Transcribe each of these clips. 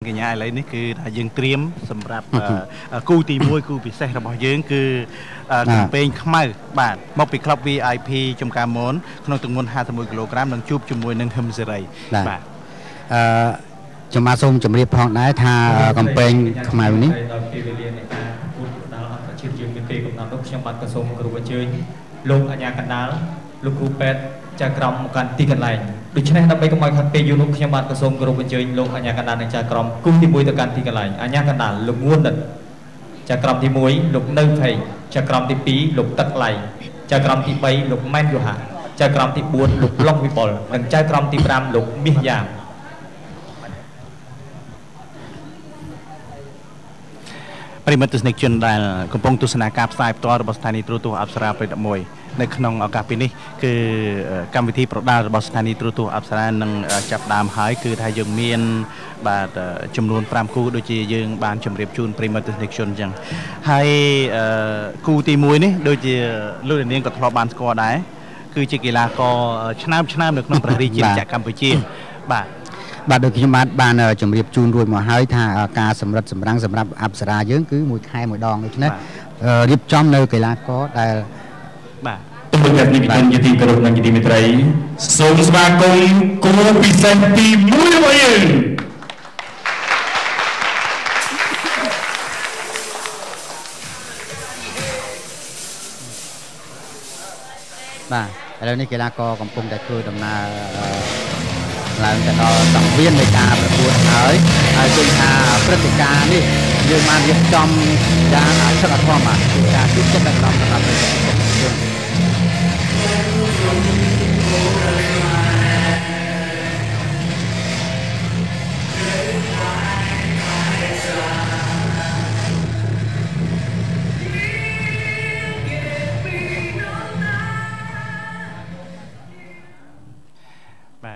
កញ្ញាឥឡូវនេះគឺថាយើងត្រៀមសម្រាប់គូទី1គូពិសេសរបស់យើងគឺកំពែងខ្មៅបាទមកពីក្លឹប VIP ចំការមនក្នុងទម្ងន់51គីឡូក្រាមនឹងជួបជាមួយនឹងហឹមសេរីបាទខ្ញុំបាទសូមជម្រាបផងដែរថាកំពែងខ្មៅនេះដល់ពេលវេលានៃការប្រកួតដល់អន្តរជាតិយើងមានពេលកំណត់នោះខ្ញុំបាទក៏សូមគោរពអញ្ជើញលោកអាជ្ញាកណ្ដាលលោកគ្រូពេទ្យចៅក្រមមកកាន់ទីកន្លែងដូច្នេះដើម្បីកុំឲ្យខាត់ពេលយូរនោះខ្ញុំបាទក៏សូមគោរពអញ្ជើញលោកអាជ្ញាកណ្ដាលនិងចៅក្រមគូទី1ទៅកាន់ទីកន្លែងអាជ្ញាកណ្ដាលលោកងួនដិតចៅក្រមទី1លោកនៅភ័យចៅក្រមទី2លោកទឹកឡៃចៅក្រមទី3លោកម៉ែនយូហាចៅក្រមទី4លោកឡុងវិបុលនិងចៅក្រមទី5លោកមាសយ៉ាមប្រិមត្តទស្សនិកជនដែលកំពុងទស្សនាការផ្សាយផ្ទាល់របស់ស្ថានីយ៍ទូរទស្សន៍អប្សរាព្រឹក11នៅក្នុងឱកាសពេលនេះគឺកម្មវិធីប្រដាល់របស់ស្ថានីយ៍ទូរទស្សន៍អប្សរានឹងចាប់ដើមហើយគឺថាយើងមានបាទចំនួន5គូដូចជាយើងបានជម្រាបជូនប្រិមត្តទស្សនិកជនអញ្ចឹងហើយគូទី1នេះដូចជាលោកនាងក៏ធ្លាប់បានស្គាល់ដែរគឺជាកីឡាករឆ្នើមនៅក្នុងព្រះរាជាណាចក្រកម្ពុជាបាទដូចខ្ញុំបានជម្រាបជូនរួចមកហើយថាការសម្រិតសម្រាំងសម្រាប់អប្សរាយើងគឺមួយខែមួយដងដូច្នេះរៀបចំនៅកីឡាករដែលបាទទូរទស្សនិកជនជាទីគោរពនិងជាទីមេត្រីសូមស្វាគមន៍គូពិសេសទី1របស់យើងបាទឥឡូវនេះកីឡាករកំពុងតែធ្វើដំណើរឡើងទៅដល់សង្វៀននៃការប្រកួតហើយឃើញថាព្រឹត្តិការណ៍នេះយើងបានរៀបចំយ៉ាងឆឹកអធមបាទគឺការជួបជុំដល់សម្រាប់ប្រជាជន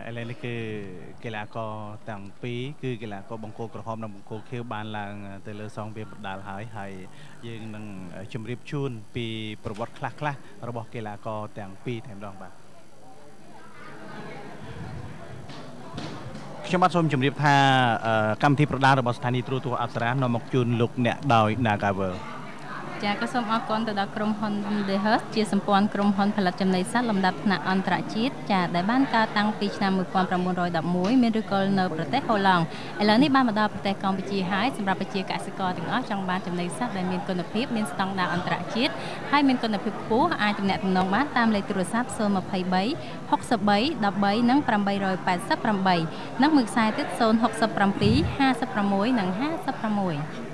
ឥឡូវនេះគឺកីឡាករទាំងពីរគឺកីឡាករបង្គោលក្រហមនិងបង្គោលខៀវបានឡើងទៅលើសង្វៀនប្រដាល់ហើយយើងនឹងជម្រាបជូនពីប្រវត្តិខ្លះរបស់កីឡាករទាំងពីរតែម្ដងបាទខ្ញុំបាទសូមជម្រាបថាកម្មវិធីប្រដាល់របស់ស្ថានីយ៍ទូរទស្សន៍អប្សរានាំមកជូនលោកអ្នកដោយ Nagavelចាក៏សូមអរគុណទៅដល់ក្រុមហ៊ុន Dehers ជាសម្ព័ន្ធក្រុមហ៊ុនផលិតចំណីសត្វលំដាប់ថ្នាក់អន្តរជាតិចាដែលបានកើតតាំងពីឆ្នាំ1911មានឫសគល់នៅប្រទេសហូឡង់ឥឡូវនេះបានមកដល់ប្រទេសកម្ពុជាហើយសម្រាប់ប្រជាកសិករទាំងអស់ចង់បានចំណីសត្វដែលមានគុណភាពមានស្តង់ដារអន្តរជាតិហើយមានគុណភាពខ្ពស់អាចទំនាក់ទំនងបានតាមលេខទូរស័ព្ទ023 63 13និង888និងមួយខ្សែទៀត067 56និង56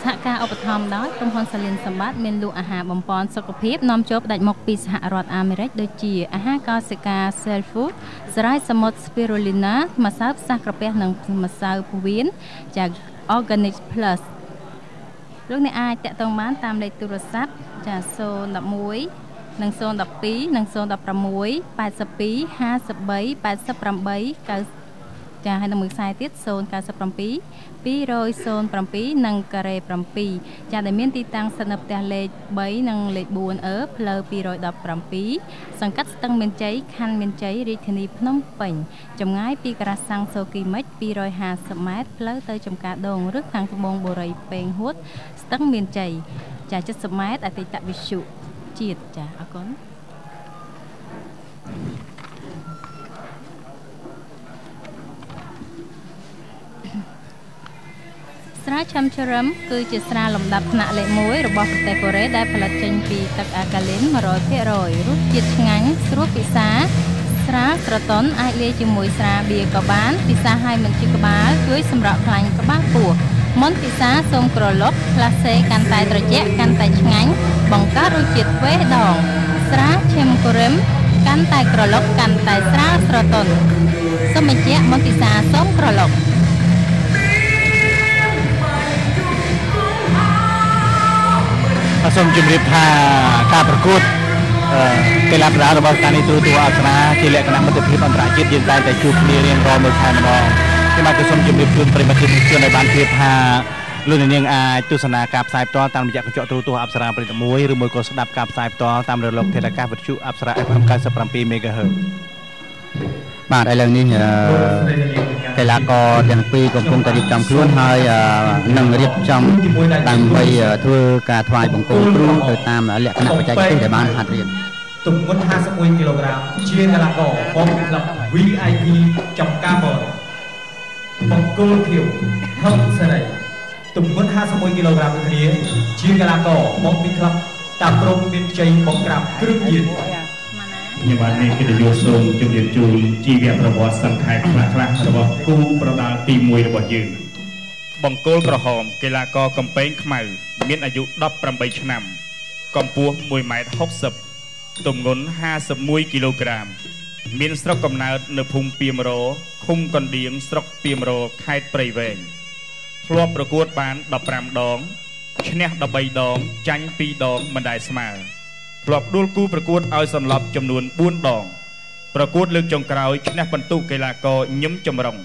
សហការឧបត្ថម្ភដោយក្រុមហ៊ុនសាលៀនសម្បត្តិមានលក់អាហារបំប៉នសុខភាពនាំចូលផ្ដាច់មុខពីសហរដ្ឋអាមេរិកដូចជាអាហារកោសិកា Cell Food សារ៉ាយសមុទ្រ Spirulina ម្សៅផ្សះក្រពះនិងម្សៅពោះវៀនចា Organic Plus លោកអ្នកអាចតាក់ទងបានតាមលេខទូរស័ព្ទចា011និង012និង016 82 53 88 9ចាហើយនៅមួយខ្សែទៀត097 200 និងការ៉េ7ចាដែលមានទីតាំងស្ថិតនៅផ្ទះលេខ3និងលេខ4អឺផ្លូវ217សង្កាត់ស្ទឹងមានជ័យខណ្ឌមានជ័យរាជធានីភ្នំពេញចម្ងាយពីការ៉ាសាំងសូគីមិច250ម៉ែត្រផ្លូវទៅចំការដងឬខាងត្បូងបូរីពេងហួតស្ទឹងមានជ័យចា70ម៉ែត្រអតីតវិទ្យុជាតិចាអរគុណស្រាឆឹមជ្រឹមគឺជាស្រាលំដាប់ថ្នាក់លេខ1របស់ប្រទេសកូរ៉េដែលផលិតចេញពីទឹកអាកាលីន 100% រសជាតិឆ្ងាញ់ស្រួលពិសាស្រាស្រទន់អាចលាយជាមួយស្រាបៀក៏បានពិសាឲ្យមិនជាក្បាលជួយសម្រក់ខ្លាញ់ក្បាលពោះមុនពិសាសូមក្រឡុកផ្លាសេកាន់តែត្រជាក់កាន់តែឆ្ងាញ់បង្កើតរសជាតិទ្វេដងស្រាឈឹមជ្រឹមកាន់តែក្រឡុកកាន់តែស្រាលស្រទន់សូមបញ្ជាក់មុនពិសាសូមក្រឡុកសូមជម្រាបថាការប្រកួតកីឡាប្រដាល់របស់ស្ថានីយ៍ទូរទស្សន៍អប្សរាជាលក្ខណៈមិត្តភាពអន្តរជាតិយើងតែជួបគ្នារៀងរាល់មួយខែម្ដងខ្ញុំបាទសូមជម្រាបជូនប្រិយមិត្តជនឲ្យបានជ្រាបថា លោកនាងអាចទស្សនាការផ្សាយផ្ទាល់តាមរយៈកញ្ចក់ទូរទស្សន៍អប្សរាព្រឹត្ត1ឬមួយក៏ស្ដាប់ការផ្សាយផ្ទាល់តាមរលកធាតុអាកាសវិទ្យុអប្សរា FM 97 MHz បាទឥឡូវនេះកីឡាករទាំងពីរកំពុងតែរៀបចំខ្លួនហើយនឹងរៀបចំដើម្បីធ្វើការថ្វាយបង្គំគ្រូទៅតាមលក្ខណៈបច្ចេកទេសដែលបានហាត់រៀនទម្ងន់51គីឡូក្រាមជាកីឡាករបងក្លឹប VIP ចំការម៉ូតបង្គោលខៀវហឹមសេរីទម្ងន់51គីឡូក្រាមដូចគ្នាជាកីឡាករមកពីក្លឹបតាព្រំមានជ័យបងក្រាបគ្រឿងញៀនខ្ញុំបានមានកិត្តិយសសូមជម្រាបជូនជីវប្រវត្តិសង្ខេបខ្លះៗរបស់គូប្រដាល់ទី1របស់យើងបង្គោលក្រហមកីឡាករកំពែងខ្មៅមានអាយុ18ឆ្នាំកម្ពស់1.60 ម៉ែត្រទម្ងន់51គីឡូក្រាមមានស្រុកកំណើតនៅភូមិពីមរឃុំកណ្ដៀងស្រុកពីមរខេត្តព្រៃវែងធ្លាប់ប្រកួតបាន15ដងឈ្នះ13ដងចាញ់2ដងមិនដែលស្មើធ្លាប់ដួលគូប្រកួតឲ្យសន្លប់ចំនួន4ដងប្រកួតលើកចុងក្រោយឈ្នះបន្ទុកកីឡាករញឹមចម្រុង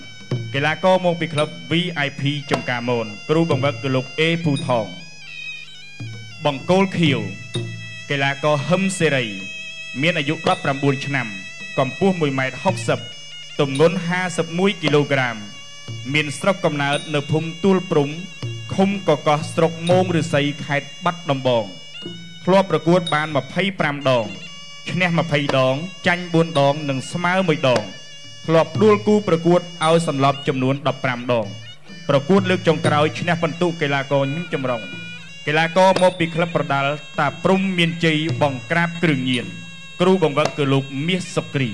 កីឡាករមកពីក្លឹប VIP ចំការមនគ្រូបង្វឹកគឺលោកអេពូថងបង្គោលខៀវកីឡាករហឹមសេរីមានអាយុ19ឆ្នាំកម្ពស់1.60 ម៉ែត្រទម្ងន់51គីឡូក្រាមមានស្រុកកំណើតនៅភូមិទួលព្រំឃុំកកោះស្រុកមោងឫស្សីខេត្តបាត់ដំបងធ្លាប់ប្រកួតបាន25ដងឈ្នះ20ដងចាញ់4ដងនិងស្មើ1ដងធ្លាប់ដួលគូប្រកួតឲ្យសន្លប់ចំនួន15ដងប្រកួតលើកចុងក្រោយឈ្នះបន្ទុកកីឡាករញឹមចម្រុងកីឡាករមកពីក្លឹបប្រដាល់តាព្រំមានជ័យបងក្រាបគ្រឿងញៀនគ្រូបង្វឹកគឺលោកមាសសុគ្រី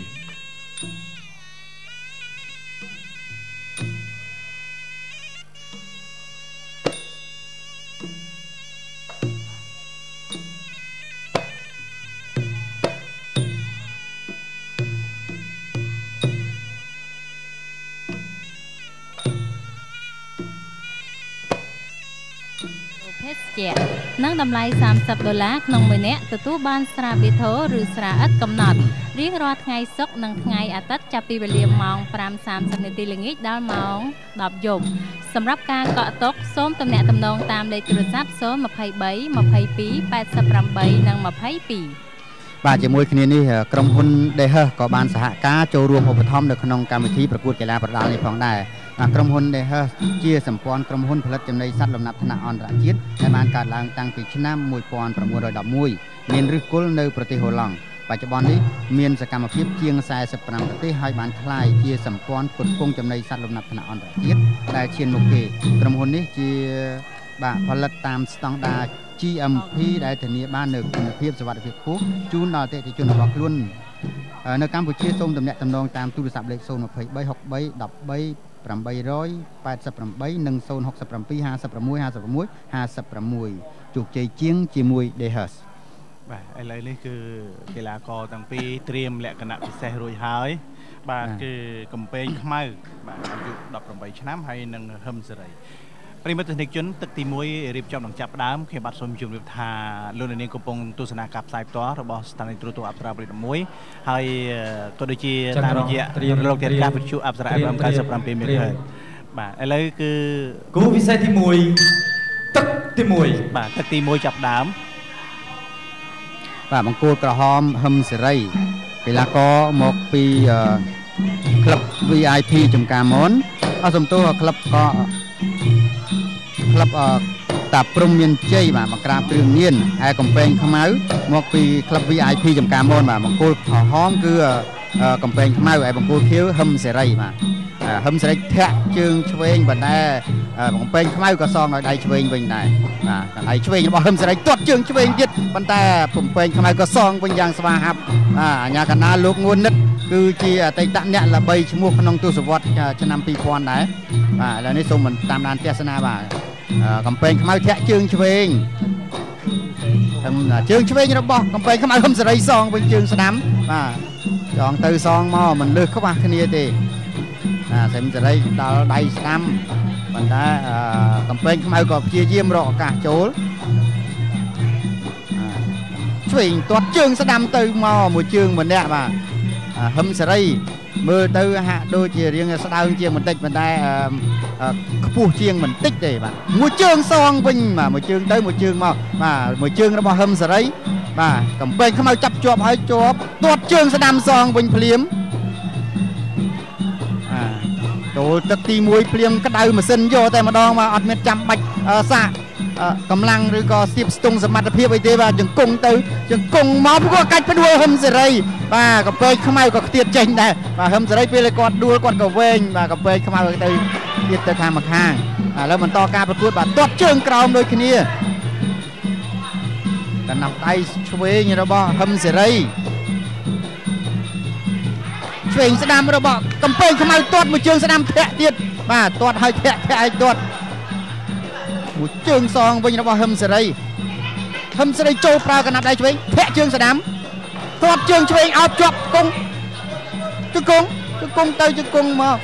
នឹងតម្លៃ$30ក្នុង1នាក់ទទួលបានស្រាបៀរធោឬស្រាឥតកំណត់រៀងរាល់ថ្ងៃសុក្រនិងថ្ងៃអាទិត្យចាប់ពីវេលាម៉ោង 5:30 នាទីល្ងាចដល់ម៉ោង 10 យប់សម្រាប់ការកក់ទុកសូមទំនាក់ទំនងតាមលេខទូរស័ព្ទ023 22 88 និង 22បាទជាមួយគ្នានេះក្រុមហ៊ុន Dehus ក៏បានសហការចូលរួមឧបត្ថម្ភនៅក្នុងកម្មវិធីប្រកួតកីឡាប្រដាល់នេះផងដែរក្រុមហ៊ុន Dehus ជាសម្ព័ន្ធក្រុមហ៊ុនផលិតចំណីសត្វលំដាប់ថ្នាក់អន្តរជាតិដែលបានកើតឡើងតាំងពីឆ្នាំ1911មានឫសគល់នៅប្រទេសហូឡង់បច្ចុប្បន្ននេះមានសកម្មភាពជាង45ប្រទេសហើយបានក្លាយជាសម្ព័ន្ធផ្គត់ផ្គង់ចំណីសត្វលំដាប់ថ្នាក់អន្តរជាតិដែលឈានមុខគេក្រុមហ៊ុននេះជាផលិតតាមស្តង់ដារ GMP ដែលធានាបាននូវគុណភាពសុវត្ថិភាពខ្ពស់ជូនដល់អតិថិជនរបស់ខ្លួននៅកម្ពុជាសូមទំនាក់ទំនងតាមទូរស័ព្ទលេខ023 63 13 888និង067 56 56 ជោគជ័យជាងជាមួយ Dehus បាទឥឡូវនេះគឺកីឡាករទាំងពីរត្រៀមលក្ខណៈពិសេសរួចហើយបាទគឺកំពែងខ្មៅបាទអាយុ18ឆ្នាំហើយនឹងហឹមសេរីប្រិមត្តទស្សនិកជនទឹកទី1រៀបចំនឹងចាប់ផ្ដើមខ្ញុំបាទសូមជម្រាបថាលោកនាងកំពុងទស្សនាការផ្សាយផ្ទាល់របស់ស្ថានីយទូរទស្សន៍អប្សរាព្រឹត្ត1ហើយក៏ដូចជាតាមរយៈរលកធាតុអាកាសវិទ្យុអប្សរា FM 97 MHz បាទឥឡូវគឺគូពិសេសទី1ទឹកទី1បាទទឹកទី1ចាប់ផ្ដើមបាទបង្គោលក្រហមហឹមសេរីកីឡាករមកពីក្លឹប VIP ចំការមនសំទោសក្លឹបតាព្រំមានជ័យបាទបង្ក្រាបគ្រឿងញៀនហើយកំពែងខ្មៅមកពីក្លឹប VIP ចំការមនបាទបង្គោលក្រហមគឺកំពែងខ្មៅហើយបង្គោលខៀវហឹមសេរីបាទហឹមសេរីធាក់ជើងឆ្វេងបណ្ដែកំពែងខ្មៅក៏សងដោយដៃឆ្វេងវិញដែរបាទដៃឆ្វេងរបស់ហឹមសេរីទាត់ជើងឆ្វេងទៀតប៉ុន្តែកំពែងខ្មៅក៏សងវិញយ៉ាងស្វាហាប់អាញាកណ្ដាលលោកងួននិតគឺជាអតីតអ្នកល្បីឈ្មោះក្នុងទសវត្សរ៍ឆ្នាំ2000ដែរបាទឥឡូវនេះសូមតាមដានទស្សនាបាទកំពែងខ្មៅធាក់ជើងឆ្វេងជើងឆ្វេងរបស់កំពែងខ្មៅហឹមសេរីសងវិញជើងស្ដាំបាទចងទៅសងមកមិនលើសខ្វះគ្នាទេហឹមសេរីដល់ដៃស្ដាំប៉ុន្តែកំពែងខ្មៅក៏ព្យាយាមរកឱកាសចូលឆ្វេងទាត់ជើងស្ដាំទៅមកមួយជើងម្នាក់បាទហឹមសេរី មើលទៅហាក់ដូចជារៀងស្ដើងជាងបន្តិចប៉ុន្តែខ្ពស់ជាងបន្តិចទេបាទមួយជើងសងវិញបាទមួយជើងទៅមួយជើងមកបាទមួយជើងរបស់ហឹមសេរីបាទកំពេងខ្មៅចាប់ជាប់ហើយជាប់ទាត់ជើងស្ដាំសងវិញភ្លាមចូលទឹកទី1ភ្លាមក្តៅម៉ាស៊ីនយកតែម្ដងមកអត់មានចាំបាច់សាកកម្លាំងឬក៏ស្ទាបស្ទង់សមត្ថភាពអីទេបាទជង្គង់ទៅជង្គង់មកព្រោះកាច់ផ្ដួលហឹមសេរីបាទកំពេងខ្មៅក៏ខ្ទាតចេញដែរបាទហឹមសេរីពេលគាត់ដួលគាត់ក៏វែងបាទកំពេងខ្មៅទៅទៀតទៅខាងម្ខាងឥឡូវបន្តការប្រកួតបាទទាត់ជើងក្រោមដូចគ្នាកណ្ដាប់ដៃឆ្វេងរបស់ហឹមសេរីឆ្វេងស្ដាំរបស់កំពេងខ្មៅទាត់មួយជើងស្ដាំធាក់ទៀតបាទទាត់ឲ្យធាក់ឲ្យទាត់មួយជើងសងវិញរបស់ហឹមសេរីចូលប្រើកណ្ដាប់ដៃឆ្វេងធាក់ជើងស្ដាំទាត់ជើងឆ្វេងអោបជាប់ជង្គង់ទៅជង្គង់មក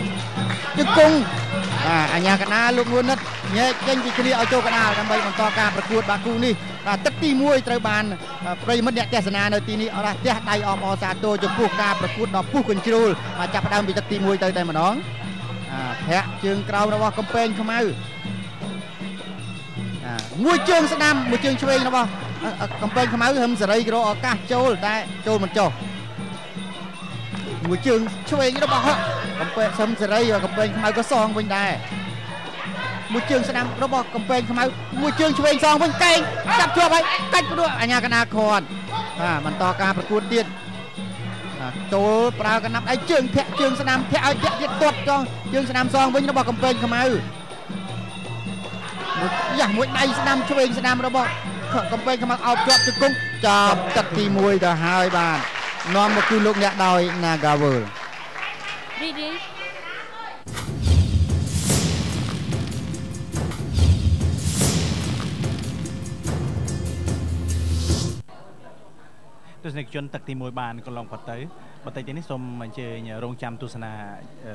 ជង្គង់អញ្ញាកណាលោកងួននិតញែកចេញពីគ្នាឲ្យចូលកណ្ដាលដើម្បីបន្តការប្រកួតបាទគូនេះបាទទឹកទី1ត្រូវបានប្រិយមិត្តអ្នកទស្សនានៅទីនេះអរទះដៃអបអរសាទរចំពោះការប្រកួតដ៏ពុះកញ្ជ្រោលបាទចាប់ផ្ដើមពីទឹកទី1ទៅតែម្ដងធាក់ជើងក្រោមរបស់កំពែងខ្មៅមួយជើងស្ដាំមួយជើងឆ្វេងរបស់កំពែងខ្មៅហឹមសេរីរកឱកាសចូលតែចូលមិនចុះមួយជើងឆ្វេងរបស់កំពែងហឹមសេរីកំពែងខ្មៅក៏សងវិញដែរមួយជើងស្ដាំរបស់កំពែងខ្មៅមួយជើងឆ្វេងសងវិញកែងចាប់ជាប់ហើយកាច់ផ្ដួលអញ្ញាកណាខាត់បន្តការប្រកួតទៀតចូលប្រើកណ្ដាប់ដៃជើងធាក់ជើងស្ដាំធាក់ឲ្យធាក់ទៀតទាត់ចងជើងស្ដាំសងវិញរបស់កំពែងខ្មៅមួយដៃស្ដាំឆ្វេងស្ដាំរបស់កំពែងខ្មៅអោបជាប់ជង្គង់ចាប់ទឹកទី1ទៅហើយបាទនាំមកគឺលោកអ្នកដោយ Nagawal រីរីទស្សនិកជនទឹកទី1បានកន្លងផុតទៅបន្តិចនេះសូមអញ្ជើញរងចាំទស្សនា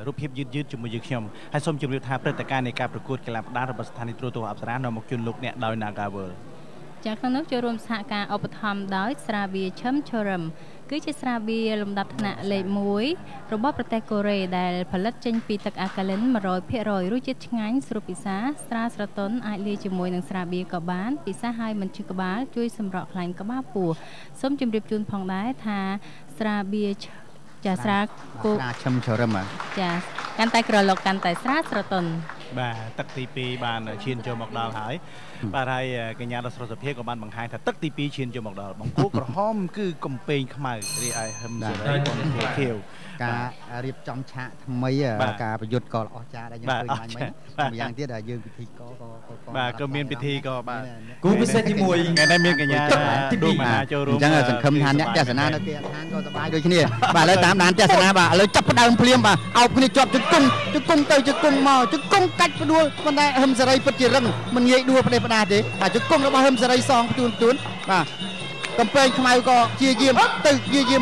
រូបភាពយឺតជាមួយយើងខ្ញុំហើយសូមជម្រាបថាព្រឹត្តិការណ៍នៃការប្រកួតកីឡាផ្ដាល់របស់ស្ថានីយទូរទស្សន៍អប្សរានាំមកជូនលោកអ្នកដោយ Nagawal จากក្នុងនោះចូលរួមសហការឧបត្ថម្ភដោយស្រាបៀរឈឹមឈរឹមគឺជាស្រាបៀរលំដាប់ថ្នាក់លេខ1របស់ប្រទេសកូរ៉េដែលផលិតចេញពីទឹកអាកាលីន 100% រសជាតិឆ្ងាញ់ស្រួលពិសាស្រាលស្រទន់អាចលាយជាមួយនឹងស្រាបៀរក៏បានពិសាហើយមិនឈឺក្បាលជួយសម្រកខ្លាញ់ក្បាលពោះសូមជម្រាបជូនផងដែរថាស្រាបៀរចាស្រាគោឈឹមឈរឹមចាកាន់តែក្រឡុកកាន់តែស្រាលស្រទន់បាទទឹកទី2បានឈានចូលមកដល់ហើយបាទហើយកញ្ញាដ៏ស្រស់សុភាពក៏បានបង្ហាញថាទឹកទី2ឈានចូលមកដល់បង្គោលក្រហមគឺកំពែងខ្មៅរីឯហឹមសេរីបង្គោលខៀវការរៀបចំឆាកថ្មីការប្រយុទ្ធក៏អស្ចារ្យដែរយើងឃើញបាញ់មិញម្យ៉ាងទៀតយើងពិធីក៏បាទក៏មានពិធីក៏បាទគូពិសេសទី1ថ្ងៃនេះមានកញ្ញាទូមហាចូលរួមអញ្ចឹងសង្ឃឹមថាអ្នកទស្សនានៅទីឋានក៏សប្បាយដូចគ្នាបាទឥឡូវតាមដានទស្សនាបាទឥឡូវចាប់ផ្ដើមភ្លាមបាទអោបគ្នាជាប់ជង្គង់ទៅជង្គង់មកជង្គង់កាច់ផ្ដួលប៉ុន្តែហឹមសេរីពិតជារឹងមិនងាយដួលផ្ដេសផ្ដាសទេបាទជង្គង់របស់ហឹមសេរីសងទួនបាទកំពែងខ្មៅក៏ជាយាម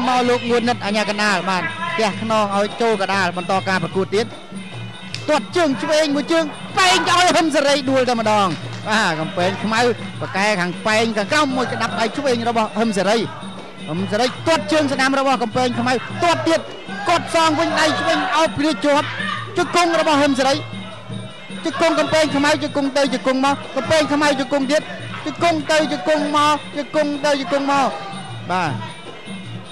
មកលោកងួននិតអញ្ញាកណ្ដាលបាទផ្ទះខ្នងឲ្យចូលកណ្ដាលបន្តការប្រកួតទៀតទាត់ជើងឆ្វេងមួយជើងប៉ែងឲ្យហឹមសេរីដួលតែម្ដងបាទកំពែងខ្មៅបកែខាងប៉ែងខាងក្រោមមួយកណ្ដាប់ដៃឆ្វេងរបស់ហឹមសេរីទាត់ជើងស្ដាំរបស់កំពែងខ្មៅទាត់ទៀតគាត់សងវិញដៃឆ្វេងឲ្យព្រាជាប់ជង្គង់របស់ហឹមសេរីជង្គង់កំពែងខ្មៅជង្គង់ទៅជង្គង់មកកំពែងខ្មៅជង្គង់ទៀតជង្គង់ទៅជង្គង់មកជង្គង់ទៅជង្គង់មកបាទ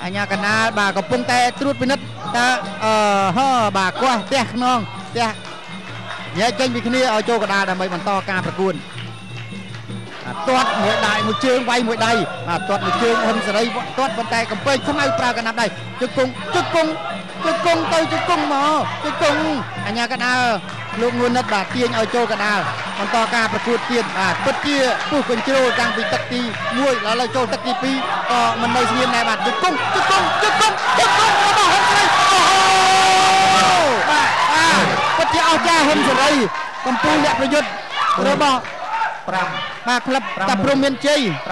អញ្ញាកណាលបាទកំពុងតែត្រួតពិនិត្យតើបាទគាស់ផ្ទះខ្នងផ្ទះញែកចេញពីគ្នាឲ្យចូលកណ្ដាលដើម្បីបន្តការប្រកួតទាត់មួយដៃមួយជើងវាយមួយដៃបាទទាត់មួយជើងហឹមសេរីទាត់ប៉ុន្តែកំពែងខ្មៅប្រើកណ្ដាប់ដៃជង្គង់ទៅជង្គង់មកជង្គង់អញ្ញាកណាលលោកងួននិតបាទទាញឲ្យចូលកណ្ដាលបន្តការប្រកួតទៀតបាទពិតជាពុះកញ្ជ្រោលតាំងពីទឹកទី1ដល់ចូលទឹកទី2ក៏មិននៅស្ងៀមដែរបាទជង្គង់របស់ហឹមសេរីបាទពិតជាអស្ចារ្យហឹមសេរីកំពុងអ្នកប្រយុទ្ធរបស់5បាទក្លឹបតាព្រំមានជ័យ8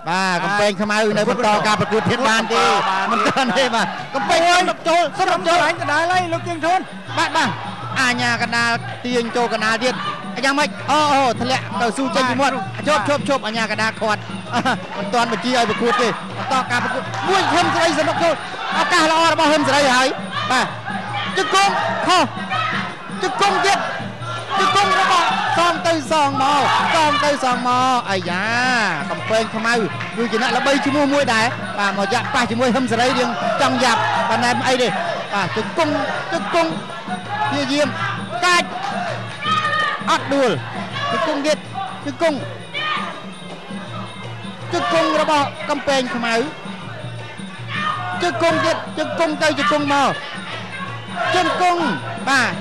បាទកំពែងខ្មៅនៅបន្តការប្រកួតទៀតបានទេមិនទាន់ទេបាទកំពែងចូលសម្រាប់ចូលអញកណ្ដាលហើយលោកជាងធនបាទអញ្ញាកណ្ដាលទាញចូលកណ្ដាលទៀតយ៉ាងម៉េចធ្លាក់ទៅស៊ូចេញពីមាត់ជប់អញ្ញាកណ្ដាលខាត់មិនទាន់បញ្ជាឲ្យប្រកួតទេបន្តការប្រកួតមួយហឹមសេរីសនុកចូល ឱកាសល្អរបស់ហ៊ុនសេរីហើយបាទជង្គង់ខុសជង្គង់ទៀតជង្គង់របស់សងទៅសងមកអាយ៉ាកំពែងខ្មៅគឺជាអ្នកល្បីឈ្មោះមួយដែរបាទមកយ៉ាក់ប៉ះជាមួយហ៊ុនសេរីរៀងចង់យ៉ាប់បានតែអីទេបាទជង្គង់ព្យាយាមកាច់អត់ដួលជង្គង់ទៀតជង្គង់របស់កំពែងខ្មៅជង្គង់ទៀតជង្គង់ទៅជង្គង់មកជង្គង់បាទ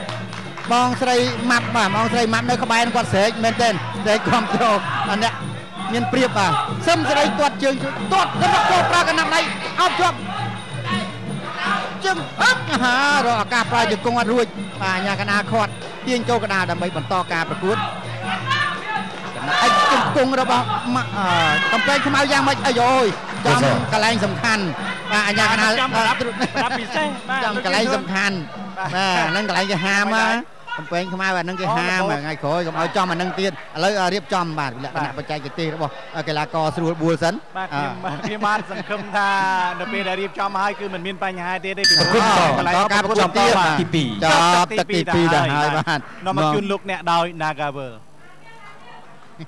បងស្រីម៉ាប់បាទបងស្រីម៉ាប់នៅក្បែរគាត់ស្រែកមែនទេស្រែកគ្រប់ចូលអានេះមានព្រៀបបាទសឹមសេរីទាត់ជើងទាត់ទៅចូលប្រើកណាត់ដៃអត់ជាប់ជើងអត់រកឱកាសប្រើជង្គង់អត់រួចបាទអាញាកណាខាត់ទាញចូលកណ្ដាលដើម្បីបន្តការប្រកួតអីជង្គង់របស់កំពែងខ្មៅយ៉ាងម៉េចអីអូយចំកន្លែងសំខាន់បាទអាញាកណាប្រាប់ពិសេសបាទចំកន្លែងសំខាន់បាទហ្នឹងកន្លែងគេហាមកំពែងខ្មៅអាហ្នឹងគេហាមថ្ងៃក្រោយកុំឲ្យចំអាហ្នឹងទៀតឥឡូវរៀបចំបាទលក្ខណៈបច្ចេកទេសរបស់កីឡាករស្រួលបួលសិនបាទខ្ញុំបានសង្ឃឹមថានៅពេលដែលរៀបចំហើយគឺមិនមានបញ្ហាទេពីព្រោះកន្លែងការប្រកួតទី2ចប់ទឹកទី2ដែរហើយបាទនាំមកជូនលោកអ្នកដោយ Nagavel ប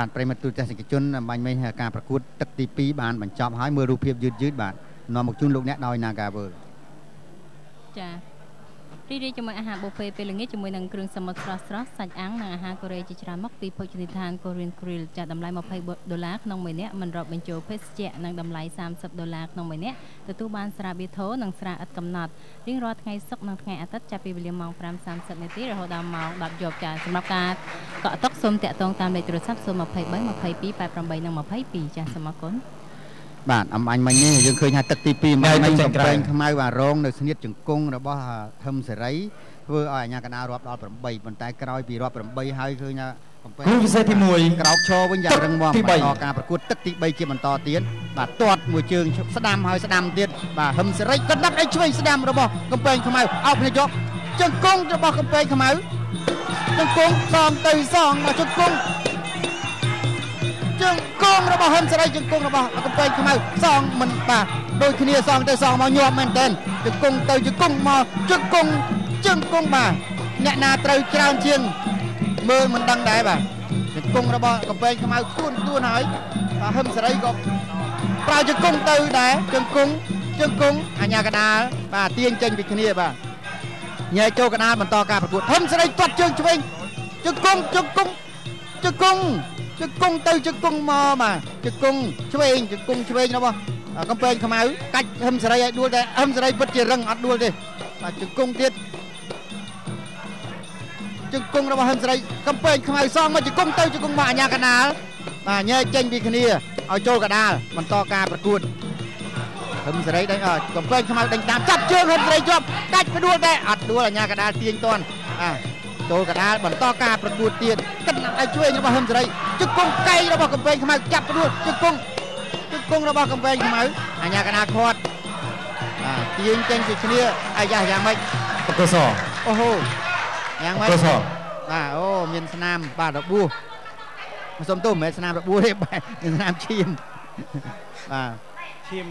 ាទប្រិមត្តទូទស្សនិកជនបាញ់មិញការប្រកួតទឹកទី2បានបញ្ចប់ហើយមើលរូបភាពយឺតបាទនាំមកជូនលោកអ្នកដោយ Nagavel ចារីករាយជាមួយអាហារប៊ូហ្វេពេលល្ងាចជាមួយនឹងគ្រឿងសមុទ្រស្រស់សាច់អាំងនិងអាហារកូរ៉េជាច្រើនមុខពីភោជនីយដ្ឋាន Korean Grill ចាតម្លៃ$20ក្នុងមួយនាក់មិនរាប់បញ្ចូលភេសជ្ជៈនិងតម្លៃ$30ក្នុងមួយនាក់ទទួលបានស្រាបៀរថូនិងស្រាឥតកំណត់រៀងរាល់ថ្ងៃសុក្រនិងថ្ងៃអាទិត្យចាប់ពីវេលាម៉ោង 5:30 នាទីរហូតដល់ម៉ោង 10 យប់ចាសម្រាប់ការកក់តុកសូមតាក់ទងតាមលេខទូរស័ព្ទ023 22 88 និង22ចាសូមអរគុណបាទអំបញ្ញមិញនេះយើងឃើញថាទឹកទី2មិញកំពែងខ្មៅបាទរងនៅស្នៀតជង្គង់របស់ហឹមសេរីធ្វើឲ្យអាញាកណ្ដាលរាប់ដល់8ប៉ុន្តែក្រោយពីរាប់8ហើយឃើញថាកំពែងគូពិសេសទី1ក្រោកឈរវិញយ៉ាងរឹងមាំបន្តការប្រកួតទឹកទី3ជាបន្តទៀតបាទទាត់មួយជើងស្ដាំហើយស្ដាំទៀតបាទហឹមសេរីក៏ដាប់ឲ្យឆ្វេងស្ដាំរបស់កំពែងខ្មៅអោបយកជង្គង់របស់កំពែងខ្មៅជង្គង់សងទៅសងមកជង្គង់របស់ហ៊ុនសេរីជង្គង់របស់កំពែងខ្មៅសងមិនបាទដូចគ្នាសងទៅសងមកញាប់មែនទែនជង្គង់ទៅជង្គង់មកជង្គង់បាទអ្នកណាត្រូវច្រើនជាងមើលមិនដឹងដែរបាទជង្គង់របស់កំពែងខ្មៅទួនហើយបាទហ៊ុនសេរីក៏ប្រើជង្គង់ទៅដែរជង្គង់អាញាកដាលបាទទាញចេញពីគ្នាបាទញ៉ែចូលកដាលបន្តការប្រកួតហ៊ុនសេរីទាត់ជើងឆ្វេងជង្គង់ទៅជង្គង់មកបាទជង្គង់ឆ្វេងរបស់កំពែងខ្មៅកាច់ហឹមសេរីឲ្យដួលតែហឹមសេរីពិតជារឹងអត់ដួលទេបាទជង្គង់ទៀតជង្គង់របស់ហឹមសេរីកំពែងខ្មៅសងមកជង្គង់ទៅជង្គង់មកអាញាកណ្ដាលបាទញែកចេញពីគ្នាឲ្យចូលកណ្ដាលបន្តការប្រកួតហឹមសេរីដេញកំពែងខ្មៅដេញតាមចាប់ជើងហឹមសេរីជាប់កាច់ទៅដួលតែអត់ដួលអាញាកណ្ដាលទាញតន់ចូលកណ្ដាលបន្តការប្រកួតទៀតគិតឲ្យជួយរបស់ហ៊ុនសេរីជង្គង់កៃរបស់កំពែងខ្មៅចាប់ដួលជង្គង់របស់កំពែងខ្មៅអាញាកណ្ដាលខាត់ទាញចេញពីគ្នាអាយ៉ាយ៉ាងម៉េចកសអូហូយ៉ាងម៉េចកសបាទអូមានស្នាមបាទរបួសមិនសុំទោសមិនមែនស្នាមរបួសទេបាទមានស្នាមឈាមបាទឈាម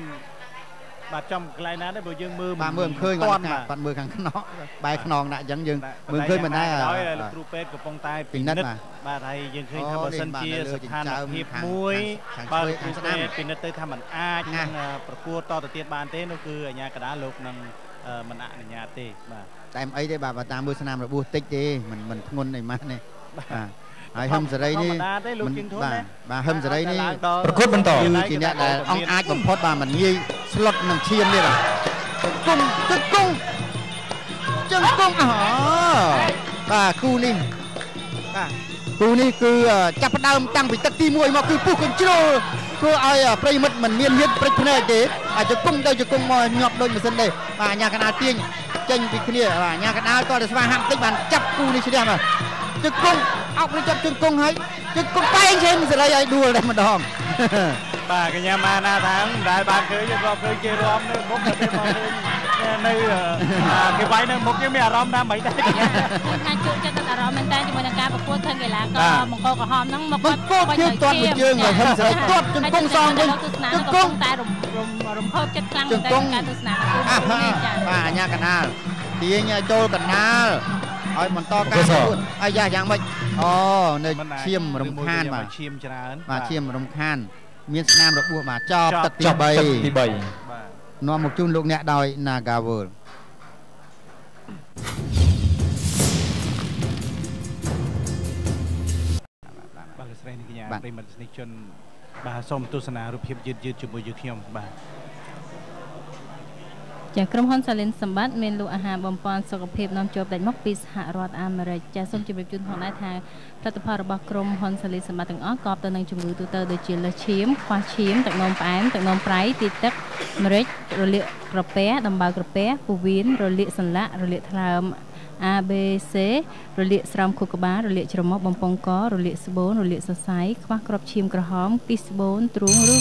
បាទចំកន្លែងណាដែរបើយើងមើលបាទមើលមិនឃើញគាត់មើលខាងខ្នងបែរខ្នងដាក់អញ្ចឹងយើងមើលឃើញមិនដែរហើយលោកគ្រូពេទ្យកំពុងតែពិនិត្យបាទហើយយើងឃើញថាបើសិនជាស្ថានភាពមួយបើលោកគ្រូពេទ្យពិនិត្យទៅថាมันអាចនឹងប្រកួតតទៅទៀតបានទេនោះគឺអាញាកណ្ដាលលោកនឹងមិនអនុញ្ញាតទេបាទតែអីទេបាទតាមមើលស្នាមរបួសតិចទេមិនធ្ងន់អីម៉ាស់ទេបាទហើយហឹមសេរីនេះបាទហឹមសេរីនេះប្រកួតបន្តគឺជាអ្នកដែលអង្គអាចបំផុតបាទមិនងាយស្លុតនឹងឈាមទេបាទជង្គង់បាទគូនេះគឺចាប់ផ្ដើមតាំងពីទឹកទី1មកគឺពុះកញ្ជ្រោលធ្វើឲ្យប្រិមិត្តមិនមានញឹកព្រិចភ្នែកទេជង្គង់ទៅជង្គង់មកញាប់ដូចម៉ាស៊ីនទេបាទអាញាកណ្ដាលទាញចេញពីគ្នាបាទអាញាកណ្ដាលក៏តែស្វាហាប់តិចបានចាប់គូនេះឈ្នះបាទជង្គង់អោបចាប់ជង្គង់ហើយជង្គង់បែងចេញសេរីឲ្យដួលតែម្ដងបាទកញ្ញាម៉ាណាថាមិនដែលបានឃើញក៏ឃើញគេរំនៅមុខតែពេលមកឃើញ នៅគេវាយនៅមុខគេមានអារម្មណ៍ណាមិនដែរថាជួបចិត្តអារម្មណ៍មែនតើជាមួយនឹងការប្រកួតឃើញកីឡាករមង្គលក្រហមហ្នឹងមកគាត់ជើងទាត់មួយជើងហើយហឹមស្រីទាត់ជង្គង់សងវិញជង្គង់តែរំភើបចិត្តខ្លាំងមែនតើការទស្សនាបាទអញ្ញាកណាលទាញចូលកណាលឲ្យបន្តការប្រកួតអាយ៉ាយ៉ាងម៉េចអូនៅឈាមរំខានបាទឈាមច្រើនបាទឈាមរំខានមានស្នាមរបួសបាទចប់ទឹកទី3បាទនាំមកជូនលោកអ្នកដោយ Naga World បាទលោកស្រីនិងកញ្ញាប្រិមត្តស្នេហ៍ជនបាទសូមទស្សនារូបភាពយឺតជាមួយយើងខ្ញុំបាទចាក្រុមហ៊ុនសាលិនសម្បត្តិមានលក់អាហារបំពេញសុខភាពនាំចូលដាច់មកពីសហរដ្ឋអាមេរិកចាសូមជម្រាបជូនផងដែរថាផលិតផលរបស់ក្រុមហ៊ុនសាលិនសម្បត្តិទាំងអស់កប់ទៅនឹងជំងឺទូទៅដូចជាលើសឈាមខ្វះឈាមទឹកនោមផ្អែមទឹកនោមប្រៃទីទឹកម្រេចរលាកក្រពះដំបៅក្រពះពោះវៀនរលាកសន្លាក់រលាកថ្លើម ABC រលាកស្រោមខួរក្បាលរលាកច្រមុះបំពង់ករលាកស្បូនរលាកសរសៃខ្វះគ្រាប់ឈាមក្រហមទីស្បូនទ្រូងឬ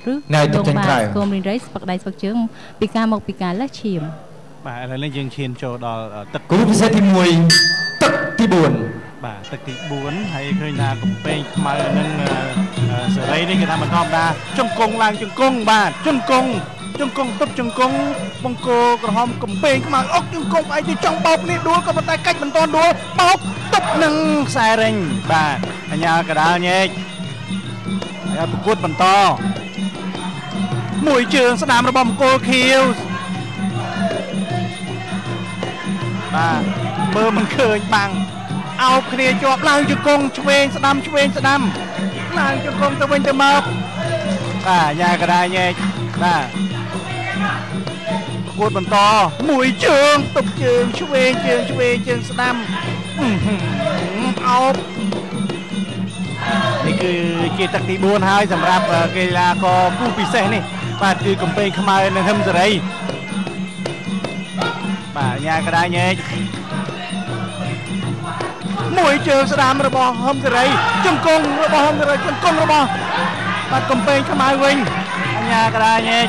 ដងបាតស្គមរីនរៃស្ពឹកដៃស្ពឹកជើងពីការមកពីការលើសឈាមបាទឥឡូវនេះយើងឈានចូលដល់ទឹកគ្រូពិសេសទី1ទឹកទី4បាទទឹកទី4ហើយឃើញថាកំពែងខ្មៅនឹងសេរីនេះគេថាមិនធម្មតាជង្គង់ឡើងជង្គង់បាទជង្គង់ទប់ជង្គង់បង្គោលក្រហមកំពែងខ្មៅអុកជង្គង់ឯងទៅចង់បោកនេះដួលក៏ប៉ុន្តែកាច់មិនទាន់ដួលបោកទប់នឹងខ្សែរែងបាទអញ្ញាកដាលញែកហើយប្រកួតបន្តមួយជើងស្ដាមរបស់បង្គោលខៀវបាទមើលមិនឃើញបាំងអោបគ្នាជាប់ឡើងជង្គង់ឆ្វេងស្ដាំឡើងជង្គង់ទៅវិញទៅមកបាទយ៉ាកដាញែកបាទប្រកួតបន្តមួយជើងទប់ជើងឆ្វេងជើងស្ដាំអោបនេះគឺជាទឹកទី4ហើយសម្រាប់កីឡាករគូពិសេសនេះបាទគឺកំពែងខ្មៅនិងហឹមសេរីបាទញ៉ាកដាញែកមួយជើងស្ដាំរបស់ហឹមសេរីជង្គង់របស់ហឹមសេរីជង្គង់របស់បាទកំពែងខ្មៅវិញអញ្ញាកដាញែក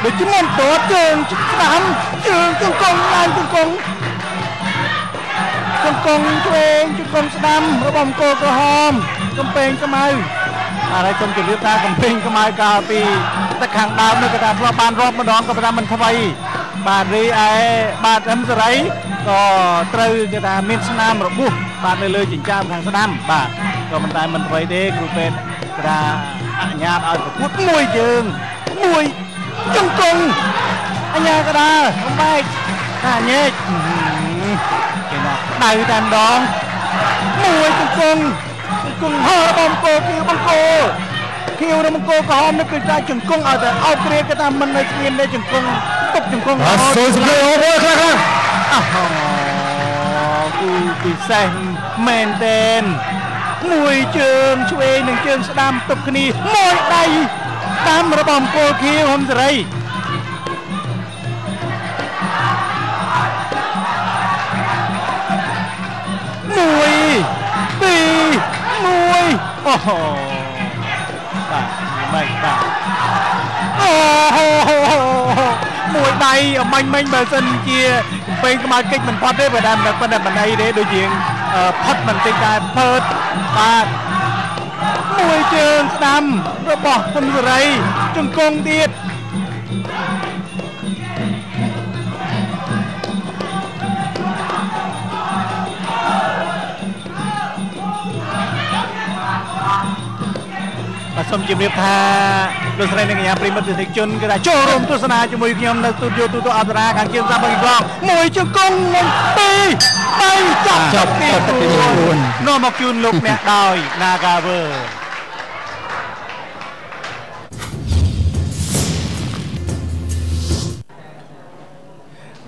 ដូចជាមិនតតជើងស្ដាំជើងជង្គង់ឡើងជង្គង់ឆ្វេងជង្គង់ស្ដាំរបស់អង្គរក្រហមកំពែងខ្មៅហើយខ្ញុំជម្រាបថាកំពែងខ្មៅកាលពីទឹកខាងដើមនោះគេថាធ្លាប់បានរាប់ម្ដងក៏ប៉ុន្តែមិនថ្មីបាទរីឯបាទហឹមសេរីក៏ត្រូវគេថាមានស្នាមរបួសបាទនៅលើចិញ្ចើមខាងស្ដាំបាទក៏ប៉ុន្តែមិនថ្មីទេគ្រូពេទ្យគេថាអនុញ្ញាតឲ្យប្រកួតមួយជើងមួយជង្គង់អញ្ញាកដាបំបែកថាញែកគេថាដៅតែម្ដងមួយជង្គង់ហោរបស់បង្គោលគឺបង្គោលខៀវនិងបង្គោលក្រហមនេះគឺតែជង្គង់ឲ្យតែអោបគ្រាគេថាមិននៅស្ងៀមទេជង្គង់ទុកជង្គង់អត់សូវសម្លេងអូមួយខ្លះគូពិសេសមែនតែនមួយជើងឆ្វេងនិងជើងស្ដាំទប់គ្នាមួយដៃតាមរបស់បង្គោលខៀវហឹមសេរីមួយពីរមួយអូហូបាទមិនបាទអូហូមួយដៃមាញ់បើសិនជាកំពែងខ្មៅកិច្ចមិនផុតទេបើតែប៉ុន្តែបណ្ដៃទេដូចជាផុតបន្តិចតែផើតបាទមួយជើងស្ដាំរបស់ហឹមសេរីជង្គង់ទៀតសូមជម្រាបថាលោកស្រីនិងកញ្ញាប្រិមត្តទស្សនិកជនគឺថាចូលរួមទស្សនាជាមួយខ្ញុំនៅស្ទូឌីយោទូទៅអប្សរាខាងជើងសាបឹងកងមួយជង្គង់និងពីរចាប់ទី4នាំមកជូនលោកអ្នកដោយ Naga World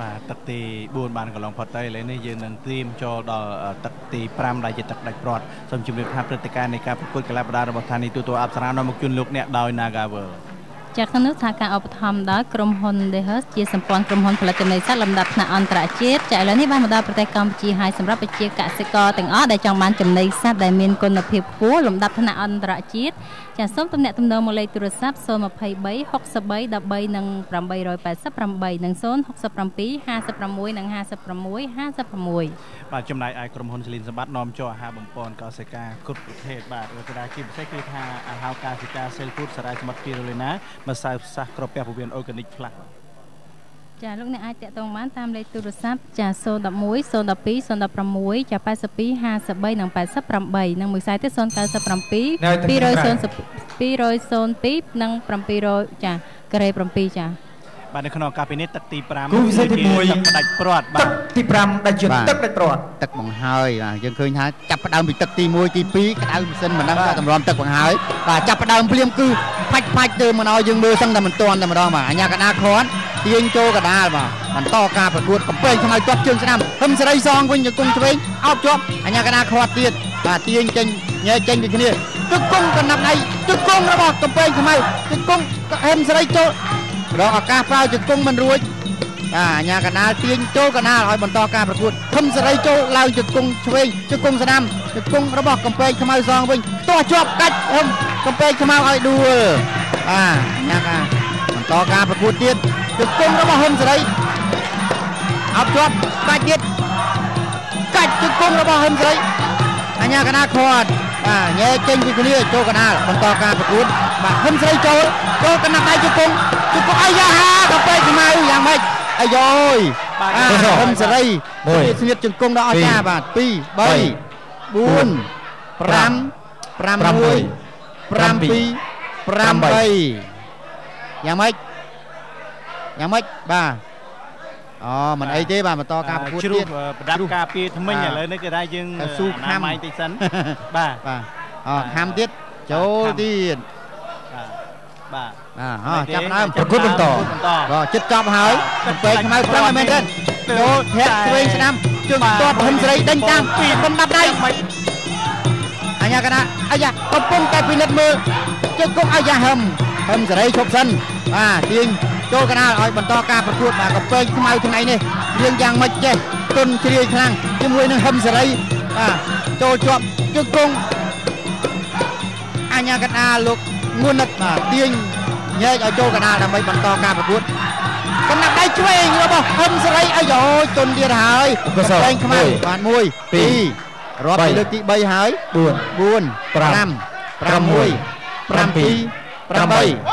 បាទទឹកទី4បានកន្លងផុតទៅឥឡូវនេះយើងនឹងត្រៀមចូលដល់ទឹកទី5ដែលជាទឹកដាច់ព្រាត់សូមជម្រាបថាព្រឹត្តិការណ៍នៃការប្រកួតកីឡាបដារបស់ស្ថានីយទូទៅអប្សរានាំមកជូនលោកអ្នកដោយ Naga World จากคณะทางการอุปถัมภ์ដោយក្រុមហ៊ុន Dehers ជាសម្ព័ន្ធក្រុមហ៊ុនផលិតចំណីសត្វលំដាប់ថ្នាក់អន្តរជាតិចាឥឡូវនេះបានមកដល់ប្រទេសកម្ពុជាហើយសម្រាប់ប្រជាកសិករទាំងអស់ដែលចង់បានចំណីសត្វដែលមានគុណភាពខ្ពស់លំដាប់ថ្នាក់អន្តរជាតិចាសូមទំនាក់ទំនងមកលេខទូរស័ព្ទ023 63 13និង888និង067 56និង56 បាទចំណែកឯក្រុមហ៊ុនសលីនសម្បត្តិនាំចូលអាហារបំពន់កសិកាគ្រប់ប្រភេទបាទកដាជាពិសេសគឺថាអាហារកសិកា Cell Food សារាយសមុទ្រ Spirulina ម្សៅផ្សះក្រពះពោះវៀន Organic Plus ចាលោកអ្នកអាចតាក់ទងបានតាមលេខទូរស័ព្ទចា011 012 016ចា82 53និង88និងមួយខ្សែទៀត097 202 និង700ចាការ៉េ7ចាបាទនៅក្នុងឱកាសពេលនេះទឹកទី5 គូពិសេសទី1ទឹកផ្ដាច់ព្រាត់បាទទី5ដែលជាទឹកផ្ដាច់ព្រាត់ទឹកបង្ហើយបាទយើងឃើញថាចាប់ផ្ដើមពីទឹកទី1ទី2ក្តៅម៉ាស៊ីនមិនដឹងថាតម្រាំទឹកបង្ហើយបាទចាប់ផ្ដើមភ្លាមគឺផាច់ទៅមកឲ្យយើងមើលសឹងតែមិនទាន់តែម្ដងបាទអញ្ញាកណ្ដាលខាត់ទាញចូលកណ្ដាលបាទបន្តការប្រកួតកំពេងខ្មៅជាប់ជើងស្ដាំហឹមសេរីសងវិញជង្គង់ឆ្វេងអោបជាប់អញ្ញាកណ្ដាលខាត់ទៀតបាទទាញចេញញែកចេញពីគ្នាជង្គង់កណ្ដាប់ដៃជង្គង់របស់កំពេងខ្មៅជង្គង់ហឹមសេរីចូលរកឱកាសប្រើជង្គង់មិនរួចបាទអញ្ញាកណ្ដាលទាញចូលកណ្ដាលឲ្យបន្តការប្រកួតហឹមសេរីចូលឡើងជង្គង់ឆ្វេងជង្គង់ស្ដាំជង្គង់របស់កំពេងខ្មៅសងវិញទាស់ជាប់កាច់ហឹមកំពេងខ្មៅឲ្យដួលបាទអញ្ញាកណ្ដាលបន្តការប្រកួតទៀតជង្គង់របស់ហឹមសេរីអោបជាប់កាច់ទៀតកាច់ជង្គង់របស់ហឹមសេរីអញ្ញាកណ្ដាលខាត់បាទញែកចេញពីគ្នាចូលកណ្ដាលបន្តការប្រកួតបាទហឹមសេរីចូលកណ្ដាលដៃជង្គង់អាយ៉ាហាកំពេងខ្មៅយ៉ាងម៉េចអាយយបាទហឹមសេរីស្ងៀតជង្គង់ដល់អស្ចារ្យបាទ2 3 4 5 6 7 8យ៉ាងម៉េចបាទអូមិនអីទេបាទបន្តការប្រកួតទៀតប្រដាប់ការពារថ្មិញឥឡូវនេះគេថាយើងស៊ូខាំម៉ៃតិចសិនបាទអូខាំទៀតចូលទៀតបាទចាប់ដើមប្រកួតបន្តចិត្តចប់ហើយកំពេងខ្មៅប្រឹងមែនទេចូលធាក់ឆ្វេងស្ដាំជើងទាត់ហឹមសេរីដេញតាមកំដាប់ដៃអញ្ញាកណ្ដាលអាយ៉ាកំពុងតែពិនិត្យមើលជើងគុកអាយ៉ាហឹមសេរីឈប់សិនបាទទាញចូលកណ្ដាលឲ្យបន្តការប្រកួតបាទកំពេងខ្មៅថ្ងៃនេះរៀងយ៉ាងម៉េចចេះទុនជ្រាយខ្លាំងជាមួយនឹងហឹមសេរីបាទចូលជាប់ជើងគុកអញ្ញាកណ្ដាលលោកងួននិតបាទទាញញែកឲ្យចូលកណ្ដាលដើម្បីបន្តការប្រកួតកណ្ដាប់ដៃឆ្វេងរបស់ហឹមសេរីអាយទុនទៀតហើយពេញខ្មៅបាទ1 2រាប់ពីលើកទី3ហើយ4 5 6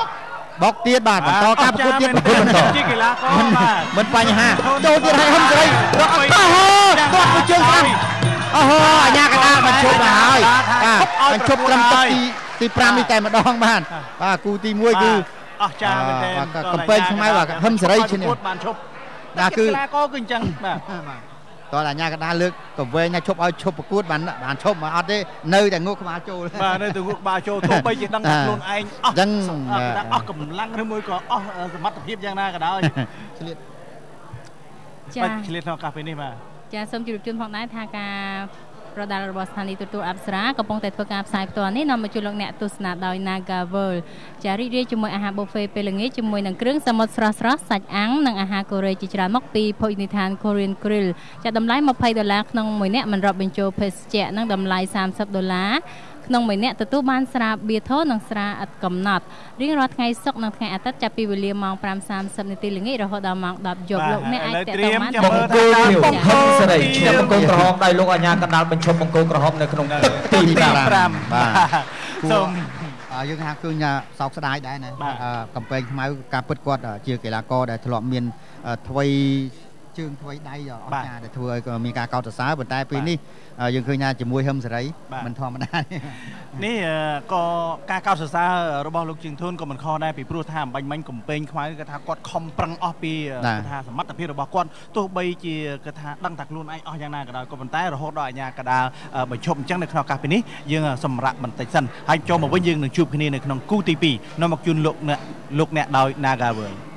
7 8បុកទៀតបាទបន្តការប្រកួតទៀតបន្តជាកីឡាករបាទមិនបញ្ហាចូលទៀតឲ្យហឹមសេរីរកទាត់មួយជើងស្ដាំអូហូអញ្ញាកណ្ដាលបញ្ឈប់ទៅហើយបាទបញ្ឈប់ត្រឹមទឹកទី5នេះតែម្ដងបាទគូទី1គឺអស្ចារ្យមែនទេកំពេងខ្មៅបាទហឹមសេរីឈ្នះបានឈប់បាទគឺកីឡាករគឺអញ្ចឹងបាទតើអញ្ញាកណ្ដាលលើកកវែងថាឈប់ឲ្យឈប់ប្រកួតបានឈប់មកអត់ទេនៅតែងក់ក្បាលចូលបាទនៅតែងក់ក្បាលចូលទោះបីជាដឹងថាខ្លួនឯងអស់ដឹងអស់កម្លាំងឬមួយក៏អស់សមត្ថភាពយ៉ាងណាក៏ដោយឆ្លៀតចាឆ្លៀតក្នុងឱកាសពេលនេះបាទចាសូមជម្រាបជូនផងដែរថាការប្រដាល់របស់ស្ថានីយទូរទស្សន៍អប្សរាកំពុងតែធ្វើការផ្សាយផ្ទាល់នេះនាំមកជូនលោកអ្នកទស្សនាដោយ Naga World ចារីករាយជាមួយអាហារប៊ូហ្វេពេលល្ងាចជាមួយនឹងគ្រឿងសមុទ្រស្រស់ៗសាច់អាំងនិងអាហារកូរ៉េជាច្រើនមុខពីភោជនីយដ្ឋាន Korean Grill ចាតម្លៃ$20ក្នុងមួយនាក់មិនរាប់បញ្ចូលភេសជ្ជៈនិងតម្លៃ$30ក្នុងមួយនាក់ទទួលបានស្រាបៀធនិងស្រាឥតកំណត់រៀងរាល់ថ្ងៃសុក្រនិងថ្ងៃអាទិត្យចាប់ពីវេលាម៉ោង 5:30 នាទីល្ងាចរហូតដល់ម៉ោង 10 យប់លោកអ្នកអាចតាក់ទងបានបង្គោលសេរីឈ្នះបង្គោលក្រហមដោយលោកអាជ្ញាកណ្ដាលបញ្ឈប់បង្គោលក្រហមនៅក្នុងទឹកទី5បាទសូមយើងថាឃើញសោកស្ដាយដែរណាកំពេងខ្មៅការពិតគាត់ជាកីឡាករដែលធ្លាប់មានថ្វីជើងថ្វីដៃអស្ចារ្យដែលធ្វើឲ្យមានការកោតសរសើរប៉ុន្តែពេលនេះយើងឃើញថាជាមួយហឹមសេរីមិនធម្មតានេះក៏ការកោតសរសើររបស់លោកជើងធូនក៏មិនខុសដែរពីព្រោះថាអំបញ្ញមិញកំពេងខ្មៅគឺថាគាត់ខំប្រឹងអស់ពីថាសមត្ថភាពរបស់គាត់ទោះបីជាគឺថាដឹងថាខ្លួនឯងអស់យ៉ាងណាក៏ដោយក៏ប៉ុន្តែរហូតដល់អាជ្ញាកណ្ដាលបញ្ឈប់អញ្ចឹងនៅក្នុងឱកាសពេលនេះយើងសម្រាប់បន្តិចសិនហើយចូលមកវិញយើងនឹងជួបគ្នានៅក្នុងគូទី2នាំមកជូនលោកអ្នកដោយ Naga World